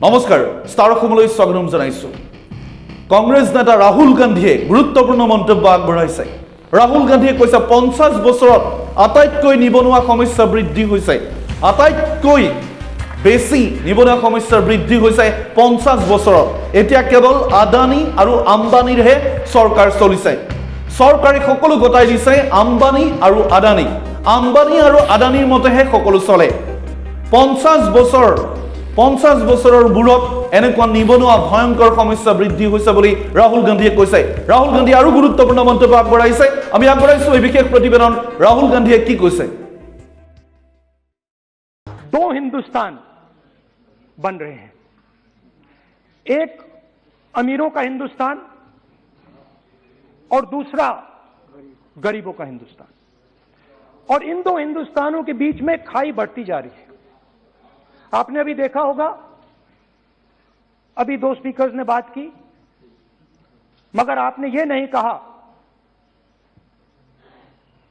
নমস্কাৰ ষ্টাৰ অসমলৈ স্বাগতম জনাইছো। কংগ্ৰেছ নেতা ৰাহুল গান্ধীয়ে গুৰুত্বপূৰ্ণ মন্তব্য আগবঢ়াইছে। ৰাহুল গান্ধীয়ে কৈছে 50 বছৰত আটাইতকৈ নিবনুৱা সমস্যা বৃদ্ধি হৈছে। আটাইতকৈ বেছি নিবনুৱা সমস্যা বৃদ্ধি হৈছে 50 বছৰত। এতিয়া কেৱল আদানী আৰু আম্বানীৰহে চৰকাৰ চলিছে। চৰকাৰে সকলো গতাই দিছে আম্বানী আৰু আদানী। আম্বানী আৰু আদানীৰ মতেহে সকলো চলে। 50 বছৰৰ মূৰত এনেকুৱা নিবনুৱা ভয়ংকৰ সমস্যা বৃদ্ধি হৈছে বুলি ৰাহুল গান্ধীয়ে কৈছে। ৰাহুল গান্ধী আৰু গুৰুত্বপূৰ্ণ মন্তব্য আগবঢ়াইছে। আমি আগবঢ়াইছো এই বিশেষ প্ৰতিবেদন। ৰাহুল গান্ধীয়ে কি কৈছে? दो हिंदुस्तान बन रहे हैं, एक अमीरों का हिंदुस्तान और दूसरा गरीबों का हिंदुस्तान। और इन दो हिंदुस्तानों के बीच में खाई बढ़ती जा रही है। आपने अभी देखा होगा, अभी दो स्पीकर्स ने बात की, मगर आपने ये नहीं कहा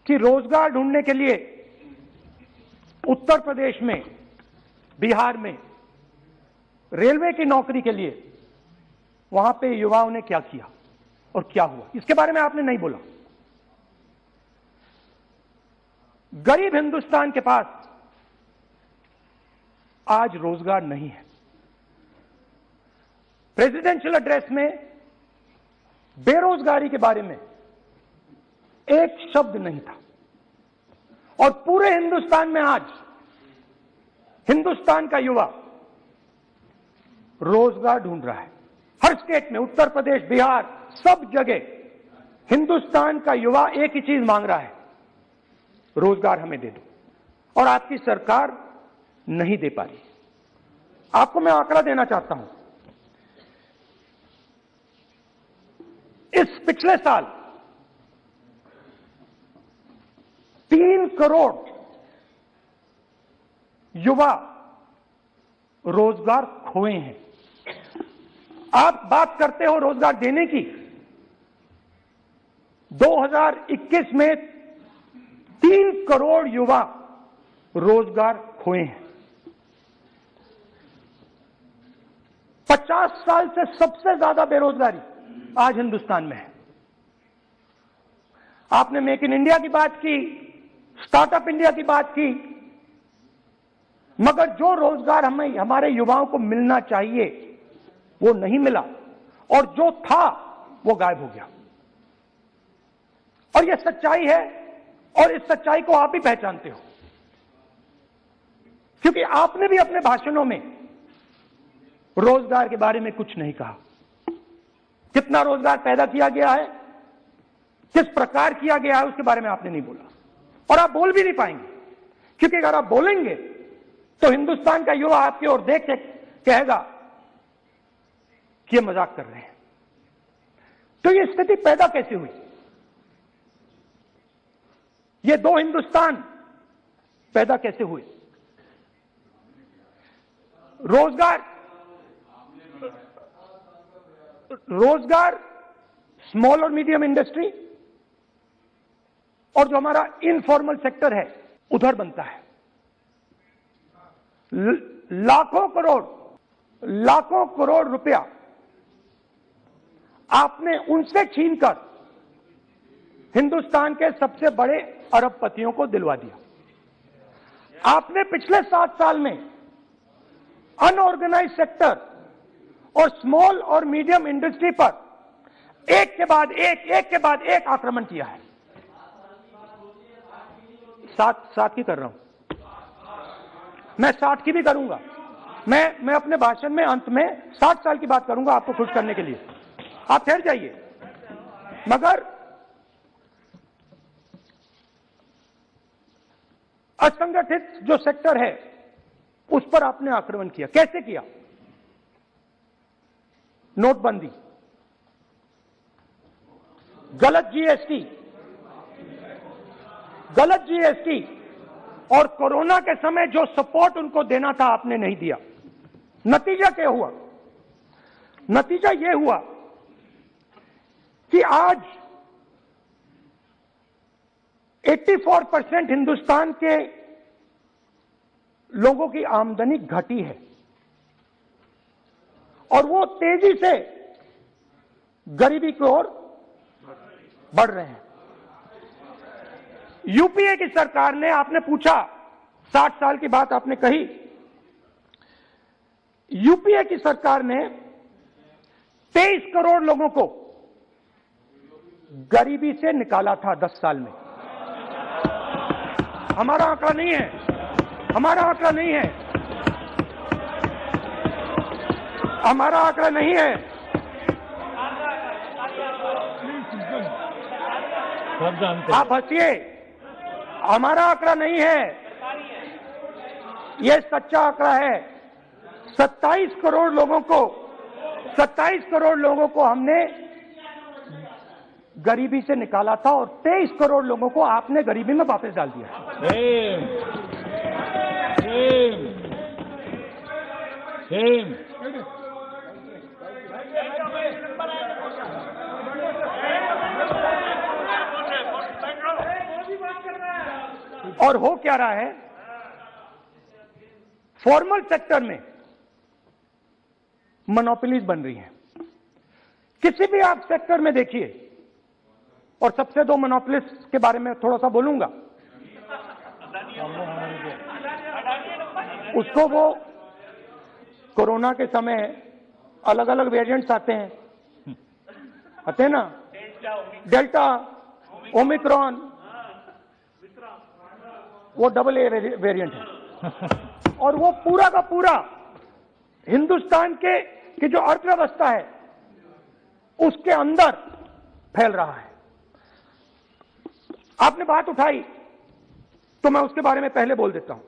कि रोजगार ढूंढने के लिए उत्तर प्रदेश में, बिहार में रेलवे की नौकरी के लिए वहां पे युवाओं ने क्या किया और क्या हुआ, इसके बारे में आपने नहीं बोला। गरीब हिंदुस्तान के पास आज रोजगार नहीं है। प्रेसिडेंशियल एड्रेस में बेरोजगारी के बारे में एक शब्द नहीं था। और पूरे हिंदुस्तान में आज हिंदुस्तान का युवा रोजगार ढूंढ रहा है। हर स्टेट में, उत्तर प्रदेश, बिहार, सब जगह हिंदुस्तान का युवा एक ही चीज मांग रहा है, रोजगार हमें दे दो। और आपकी सरकार नहीं दे पा रही। आपको मैं आंकड़ा देना चाहता हूं। इस पिछले साल 3 करोड़ युवा रोजगार खोए हैं। आप बात करते हो रोजगार देने की। 2021 में 3 करोड़ युवा रोजगार खोए हैं। 50 साल से सबसे ज्यादा बेरोजगारी आज हिंदुस्तान में है। आपने मेक इन इंडिया की बात की, स्टार्टअप इंडिया की बात की, मगर जो रोजगार हमें, हमारे युवाओं को मिलना चाहिए, वो नहीं मिला। और जो था वो गायब हो गया। और ये सच्चाई है, और इस सच्चाई को आप भी पहचानते हो, क्योंकि आपने भी अपने भाषणों में रोजगार के बारे में कुछ नहीं कहा। कितना रोजगार पैदा किया गया है, किस प्रकार किया गया है, उसके बारे में आपने नहीं बोला। और आप बोल भी नहीं पाएंगे, क्योंकि अगर आप बोलेंगे तो हिंदुस्तान का युवा आपकी ओर देख के कहेगा कि ये मजाक कर रहे हैं। तो ये स्थिति पैदा कैसे हुई? ये दो हिंदुस्तान पैदा कैसे हुए? रोजगार स्मॉल और मीडियम इंडस्ट्री और जो हमारा इनफॉर्मल सेक्टर है, उधर बनता है। लाखों करोड़ रुपया आपने उनसे छीनकर हिंदुस्तान के सबसे बड़े अरबपतियों को दिलवा दिया। आपने पिछले 7 साल में अनऑर्गेनाइज्ड सेक्टर और स्मॉल और मीडियम इंडस्ट्री पर एक के बाद एक आक्रमण किया है। सात की कर रहा हूं, मैं 60 की भी करूंगा। मैं अपने भाषण में अंत में 60 साल की बात करूंगा आपको खुश करने के लिए। आप ठहर जाइए। मगर असंगठित जो सेक्टर है, उस पर आपने आक्रमण किया। कैसे किया? नोटबंदी, गलत जीएसटी और कोरोना के समय जो सपोर्ट उनको देना था, आपने नहीं दिया। नतीजा क्या हुआ? नतीजा यह हुआ कि आज 84% हिंदुस्तान के लोगों की आमदनी घटी है। और वो तेजी से गरीबी की ओर बढ़ रहे हैं। यूपीए की सरकार ने, आपने पूछा 60 साल की बात आपने कही, यूपीए की सरकार ने 23 करोड़ लोगों को गरीबी से निकाला था 10 साल में। हमारा आंकड़ा नहीं है, हमारा आंकड़ा नहीं है, हमारा आंकड़ा नहीं है। आप हंसिए, हमारा आंकड़ा नहीं है, यह सच्चा आंकड़ा है। 27 करोड़ लोगों को हमने गरीबी से निकाला था और 23 करोड़ लोगों को आपने गरीबी में वापस डाल दिया। सेम। और हो क्या रहा है, फॉर्मल सेक्टर में मोनोपोलीज बन रही हैं। किसी भी आप सेक्टर में देखिए, और सबसे दो मोनोपोलिस्ट के बारे में थोड़ा सा बोलूंगा। उसको वो कोरोना के समय अलग अलग वेरिएंट्स आते हैं ना, डेल्टा, ओमिक्रॉन, वो AA वेरिएंट है। और वो पूरा का पूरा हिंदुस्तान की जो अर्थव्यवस्था है उसके अंदर फैल रहा है। आपने बात उठाई तो मैं उसके बारे में पहले बोल देता हूं।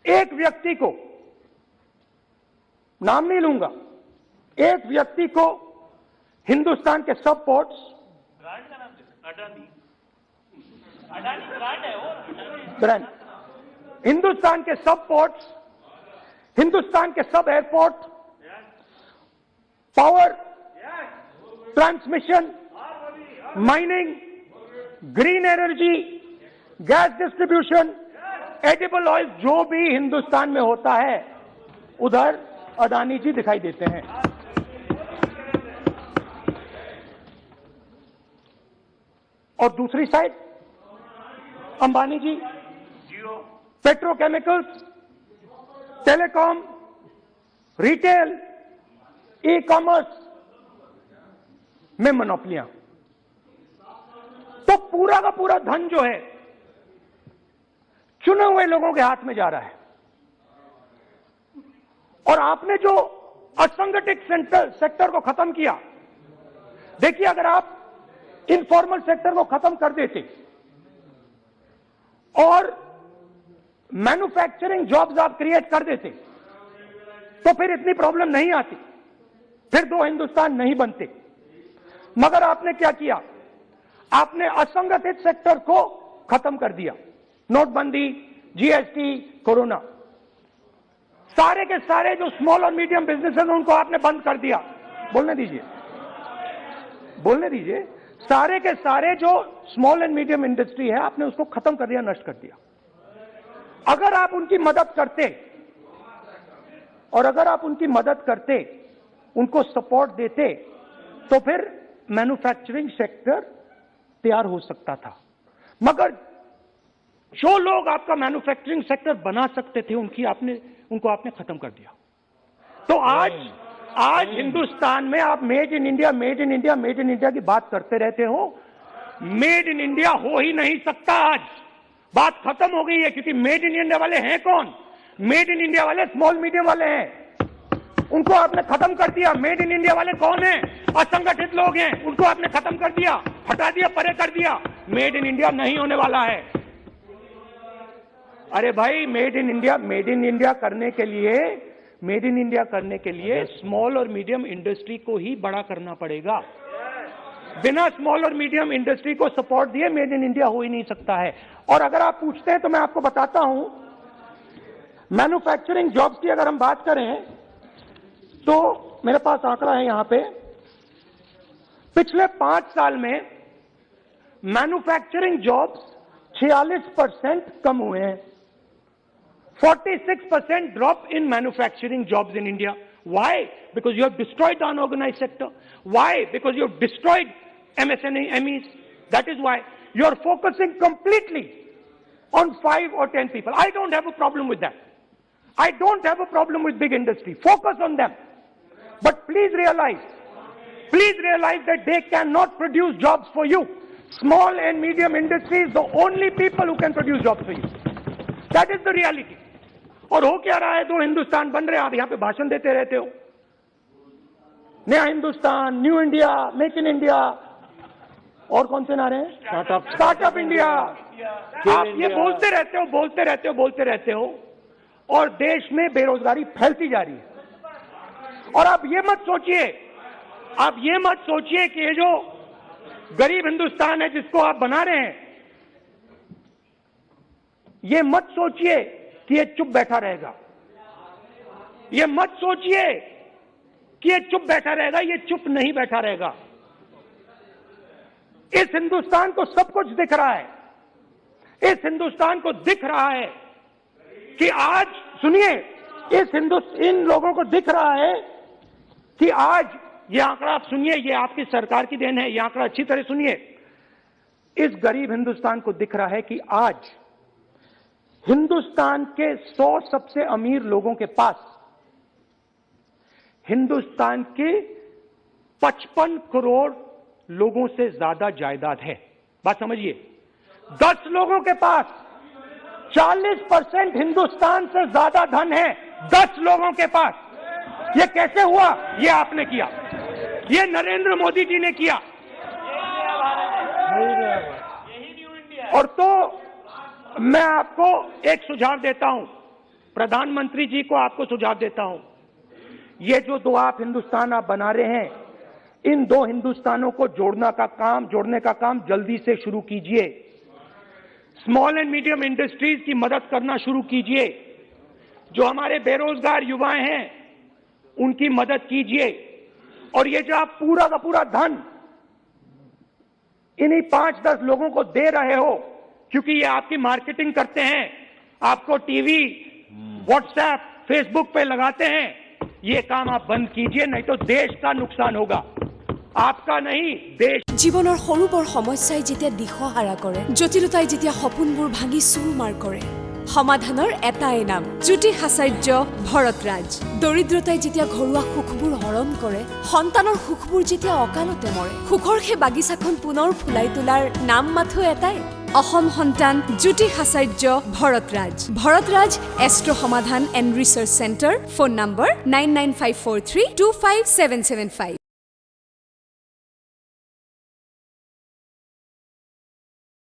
एक व्यक्ति को, नाम नहीं लूंगा, एक व्यक्ति को हिंदुस्तान के सब पोर्ट्स, ब्रांड, हिंदुस्तान के सब पोर्ट्स, हिंदुस्तान के सब airport, power transmission, mining, green energy, gas distribution, edible oil, जो भी हिंदुस्तान में होता है उधर अडानी जी दिखाई देते हैं। और दूसरी side Ambani ji petrochemicals, telecom, retail, e commerce में मोनोपोलियां। तो पूरा का पूरा धन जो है चुने हुए लोगों के हाथ में जा रहा है। और आपने जो असंगठित सेक्टर को खत्म किया, देखिए अगर आप इनफॉर्मल सेक्टर को खत्म कर देते और मैन्युफैक्चरिंग जॉब्स आप क्रिएट कर देते तो फिर इतनी प्रॉब्लम नहीं आती, फिर दो हिंदुस्तान नहीं बनते। मगर आपने क्या किया, आपने असंगठित सेक्टर को खत्म कर दिया। नोटबंदी, जीएसटी, कोरोना, सारे के सारे जो स्मॉल और मीडियम बिजनेस है उनको आपने बंद कर दिया। बोलने दीजिए, बोलने दीजिए। सारे के सारे जो स्मॉल एंड मीडियम इंडस्ट्री है आपने उसको खत्म कर दिया, नष्ट कर दिया। अगर आप उनकी मदद करते, और अगर आप उनकी मदद करते, उनको सपोर्ट देते, तो फिर मैन्युफैक्चरिंग सेक्टर तैयार हो सकता था। मगर जो लोग आपका मैन्युफैक्चरिंग सेक्टर बना सकते थे उनको आपने खत्म कर दिया। तो आज हिंदुस्तान में आप made in India, made in India, made in India की बात करते रहते हो। मेड इन इंडिया हो ही नहीं सकता। आज बात खत्म हो गई है, क्योंकि मेड इन इंडिया वाले हैं कौन? मेड इन इंडिया वाले स्मॉल मीडियम वाले हैं, उनको आपने खत्म कर दिया। मेड इन इंडिया वाले कौन हैं? असंगठित लोग हैं, उनको आपने खत्म कर दिया, हटा दिया, परे कर दिया। मेड इन इंडिया नहीं होने वाला है। अरे भाई, मेड इन इंडिया करने के लिए स्मॉल और मीडियम इंडस्ट्री को ही बड़ा करना पड़ेगा। बिना स्मॉल और मीडियम इंडस्ट्री को सपोर्ट दिए मेड इन इंडिया हो ही नहीं सकता है। और अगर आप पूछते हैं तो मैं आपको बताता हूं, मैन्युफैक्चरिंग जॉब्स की अगर हम बात करें तो मेरे पास आंकड़ा है यहां पे, पिछले 5 साल में मैन्युफैक्चरिंग जॉब्स 46% कम हुए हैं। 46% drop in manufacturing jobs in India. Why? Because you have destroyed the unorganized sector. Why? Because you have destroyed MSMEs. That is why you are focusing completely on 5 or 10 people. I don't have a problem with that. I don't have a problem with big industry. Focus on them. But please realize that they cannot produce jobs for you. Small and medium industry is the only people who can produce jobs for you. That is the reality. और हो क्या रहा है, 2 हिंदुस्तान बन रहे हैं, आप यहाँ पे भाषण देते रहते हो, नया Hindustan, new India, make in India, और कौन से नारे हैं, स्टार्टअप इंडिया। आप ये बोलते रहते हो और देश में बेरोजगारी फैलती जा रही है। और आप ये मत सोचिए कि ये जो गरीब हिंदुस्तान है जिसको आप बना रहे हैं, ये मत सोचिए कि ये चुप बैठा रहेगा। ये मत सोचिए कि ये चुप बैठा रहेगा, ये चुप नहीं बैठा रहेगा। इस हिंदुस्तान को सब कुछ दिख रहा है। इस हिंदुस्तान को दिख रहा है कि आज, सुनिए, इन लोगों को दिख रहा है कि आज, ये आंकड़ा आप सुनिए, ये आपकी सरकार की देन है, ये आंकड़ा अच्छी तरह सुनिए। इस गरीब हिंदुस्तान को दिख रहा है कि आज हिंदुस्तान के 100 सबसे अमीर लोगों के पास हिंदुस्तान के 55 करोड़ लोगों से ज्यादा जायदाद है। बात समझिए, 10 लोगों के पास 40% हिंदुस्तान से ज्यादा धन है। 10 लोगों के पास। ये कैसे हुआ? ये आपने किया, ये नरेंद्र मोदी जी ने किया। और तो मैं आपको एक सुझाव देता हूं, प्रधानमंत्री जी को आपको सुझाव देता हूं, ये जो 2 आप हिंदुस्तान आप बना रहे हैं, इन 2 हिंदुस्तानों को जोड़ने का काम जल्दी से शुरू कीजिए। स्मॉल एंड मीडियम इंडस्ट्रीज की मदद करना शुरू कीजिए। जो हमारे बेरोजगार युवाएं हैं उनकी मदद कीजिए। और ये जो आप पूरा का पूरा धन इन्हीं 5-10 लोगों को दे रहे हो, क्योंकि ये आपकी मार्केटिंग करते हैं, आपको टीवी, व्हाट्सएप, फेसबुक पे लगाते हैं, ये काम आप बंद कीजिए, नहीं तो देश का नुकसान होगा, आपका नहीं, देश। জীৱনৰ সৰু বৰ সমস্যাই যেতিয়া দিশহাৰা কৰে, জটিলতাই যেতিয়া সপোনবোৰ ভাঙি চুৰমাৰ কৰে, সমাধানৰ এটাই নাম, জ্যোতি আচাৰ্য ভৰতৰাজ। দৰিদ্ৰতাই যেতিয়া ঘৰুৱা সুখবোৰ হৰণ কৰে, সন্তানৰ সুখবোৰ যেতিয়া অকালতে মৰে, সুখৰ সেই বাগিচাখন পুনৰ ফুলাই তোলাৰ নাম মাথো এটাই, অসম সন্তান জ্যোতি আচাৰ্য ভৰতৰাজ। ভৰতৰাজ এষ্ট্ৰো সমাধান and research centre. Phone number 9954325775।